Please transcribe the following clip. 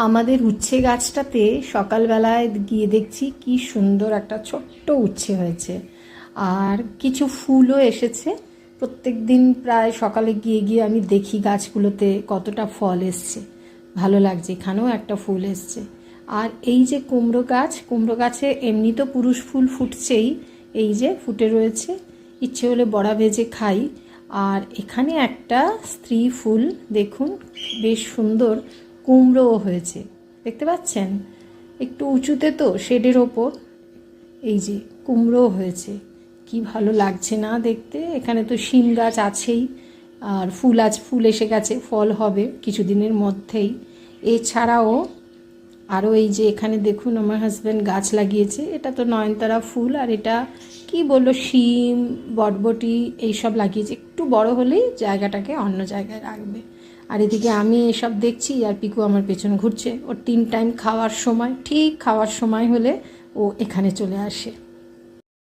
আমাদের উচ্ছে গাছটাতে সকালবেলায় গিয়ে দেখছি কি সুন্দর একটা ছোট্ট উচ্ছে হয়েছে, আর কিছু ফুলও এসেছে। প্রত্যেক দিন প্রায় সকালে গিয়ে গিয়ে আমি দেখি গাছগুলোতে কতটা ফল এসছে, ভালো লাগছে। এখানেও একটা ফুল এসছে। আর এই যে কুমড়ো গাছে এমনি তো পুরুষ ফুল ফুটছেই, এই যে ফুটে রয়েছে, ইচ্ছে হলে বড়া ভেজে খাই। আর এখানে একটা স্ত্রী ফুল দেখুন, বেশ সুন্দর কুমড়োও হয়েছে, দেখতে পাচ্ছেন? একটু উঁচুতে তো, শেডের ওপর। এই যে কুমড়োও হয়েছে, কি ভালো লাগছে না দেখতে। এখানে তো শিম গাছ আছেই, আর ফুল এসে গেছে, ফল হবে কিছুদিনের মধ্যেই। এছাড়াও আরও এই যে এখানে দেখুন আমার হাজব্যান্ড গাছ লাগিয়েছে, এটা তো নয়নতারা ফুল, আর এটা কি বললো, শিম, বটবটি এইসব লাগিয়েছে। একটু বড় হলেই জায়গাটাকে অন্য জায়গায় রাখবে। আর এদিকে আমি এসব দেখছি, আর পিকু আমার পেছন ঘুরছে। ওর 3 টাইম খাওয়ার সময়, ঠিক খাওয়ার সময় হলে ও এখানে চলে আসে।